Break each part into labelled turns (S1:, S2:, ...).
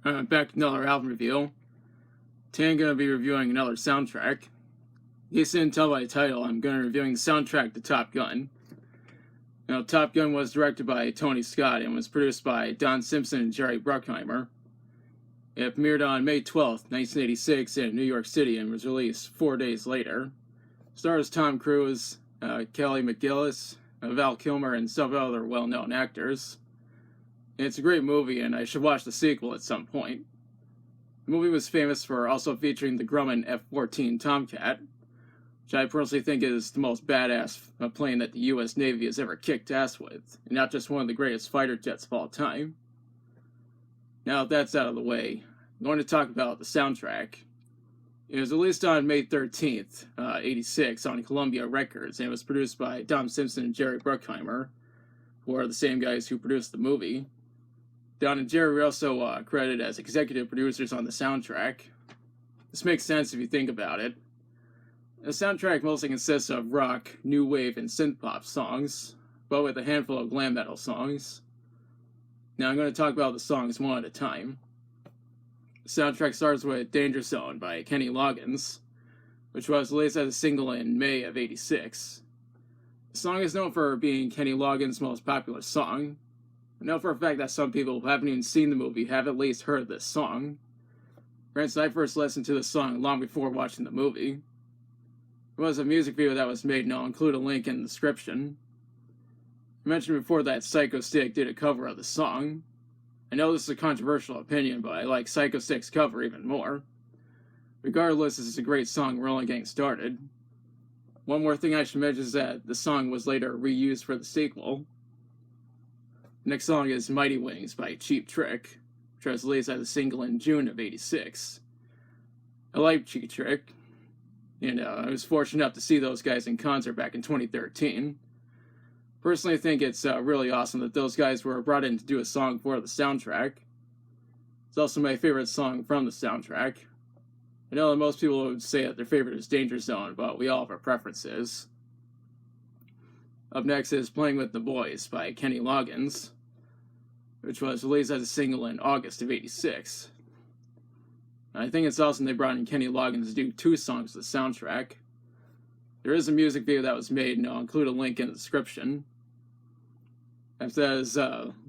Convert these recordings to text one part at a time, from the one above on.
S1: Back to another album review. Today I'm going to be reviewing another soundtrack. In case you didn't tell by the title, I'm going to be reviewing the soundtrack to Top Gun. Top Gun was directed by Tony Scott and was produced by Don Simpson and Jerry Bruckheimer. It premiered on May 12th, 1986 in New York City and was released 4 days later. Stars Tom Cruise, Kelly McGillis, Val Kilmer, and several other well-known actors. It's a great movie, and I should watch the sequel at some point. The movie was famous for also featuring the Grumman F-14 Tomcat, which I personally think is the most badass plane that the U.S. Navy has ever kicked ass with, and not just one of the greatest fighter jets of all time. Now that that's out of the way, I'm going to talk about the soundtrack. It was released on May 13th, 86 on Columbia Records, and it was produced by Don Simpson and Jerry Bruckheimer, who are the same guys who produced the movie. Don and Jerry were also credited as executive producers on the soundtrack. This makes sense if you think about it. The soundtrack mostly consists of rock, new wave, and synth-pop songs, but with a handful of glam metal songs. Now I'm going to talk about the songs one at a time. The soundtrack starts with Danger Zone by Kenny Loggins, which was released as a single in May of '86. The song is known for being Kenny Loggins' most popular song. I know for a fact that some people who haven't even seen the movie have at least heard this song. For instance, I first listened to this song long before watching the movie. There was a music video that was made, and I'll include a link in the description. I mentioned before that Psycho Stick did a cover of the song. I know this is a controversial opinion, but I like Psycho Stick's cover even more. Regardless, this is a great song. We're only getting started. One more thing I should mention is that the song was later reused for the sequel. The next song is Mighty Wings by Cheap Trick, which was released as a single in June of '86. I like Cheap Trick, and I was fortunate enough to see those guys in concert back in 2013. Personally, I think it's really awesome that those guys were brought in to do a song for the soundtrack. It's also my favorite song from the soundtrack. I know that most people would say that their favorite is Danger Zone, but we all have our preferences. Up next is Playing with the Boys by Kenny Loggins, which was released as a single in August of '86. I think it's awesome they brought in Kenny Loggins to do 2 songs for the soundtrack. There is a music video that was made, and I'll include a link in the description. After that is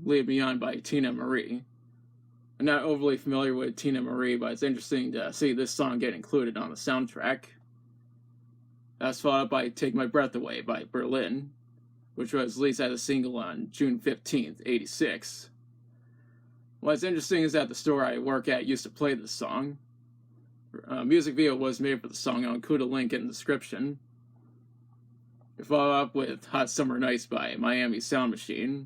S1: Lead Me On by Tina Marie. I'm not overly familiar with Tina Marie, but it's interesting to see this song get included on the soundtrack. That's followed up by Take My Breath Away by Berlin, which was released as a single on June 15th, '86. What's interesting is that the store I work at used to play this song. A music video was made for the song. I'll include a link in the description. We follow up with Hot Summer Nights by Miami Sound Machine.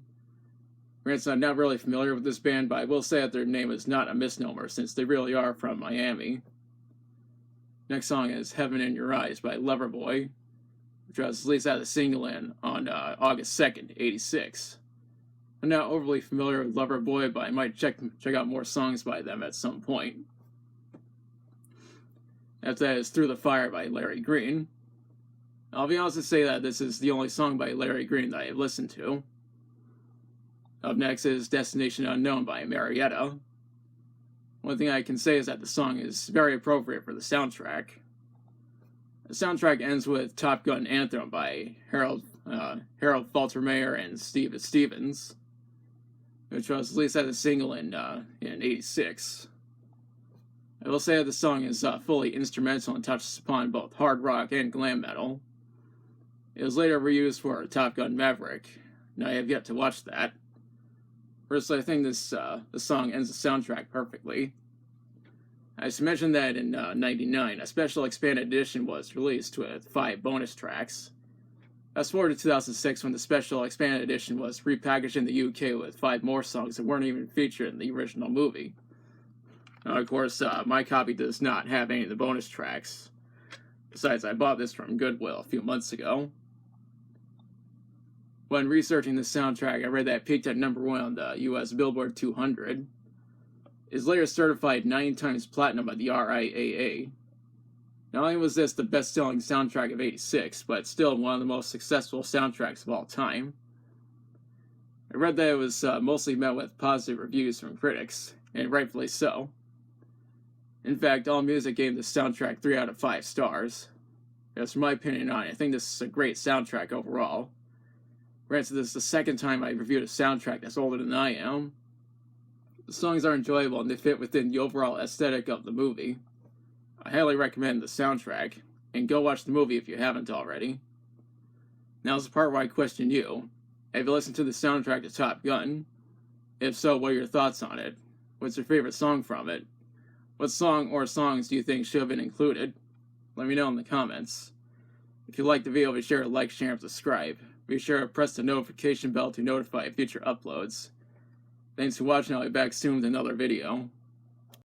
S1: Granted, I'm not really familiar with this band, but I will say that their name is not a misnomer since they really are from Miami. Next song is Heaven in Your Eyes by Loverboy, which was released as a single on August 2nd, '86. I'm not overly familiar with Loverboy, but I might check out more songs by them at some point. After that is Through the Fire by Larry Green. I'll be honest and say that this is the only song by Larry Green that I have listened to. Up next is Destination Unknown by Marietta. One thing I can say is that the song is very appropriate for the soundtrack. The soundtrack ends with Top Gun Anthem by Harold Faltermeyer and Steve Stevens, which was released as a single in '86. I will say that the song is fully instrumental and touches upon both hard rock and glam metal. It was later reused for Top Gun Maverick, and I have yet to watch that. Personally, I think this song ends the soundtrack perfectly. I should mention that in '99, a special expanded edition was released with 5 bonus tracks. Fast forward to 2006 when the special expanded edition was repackaged in the UK with 5 more songs that weren't even featured in the original movie. Now, of course, my copy does not have any of the bonus tracks. Besides, I bought this from Goodwill a few months ago. When researching this soundtrack, I read that it peaked at #1 on the US Billboard 200. It is later certified 9 times platinum by the RIAA. Not only was this the best-selling soundtrack of '86, but still one of the most successful soundtracks of all time. I read that it was mostly met with positive reviews from critics, and rightfully so. In fact, AllMusic gave the soundtrack 3 out of 5 stars. As for my opinion on it, I think this is a great soundtrack overall. Granted, this is the second time I've reviewed a soundtrack that's older than I am. The songs are enjoyable and they fit within the overall aesthetic of the movie. I highly recommend the soundtrack, and go watch the movie if you haven't already. Now's the part where I question you. Have you listened to the soundtrack to Top Gun? If so, what are your thoughts on it? What's your favorite song from it? What song or songs do you think should have been included? Let me know in the comments. If you liked the video, be sure to like, share, and subscribe. Be sure to press the notification bell to notify future uploads. Thanks for watching. I'll be back soon with another video.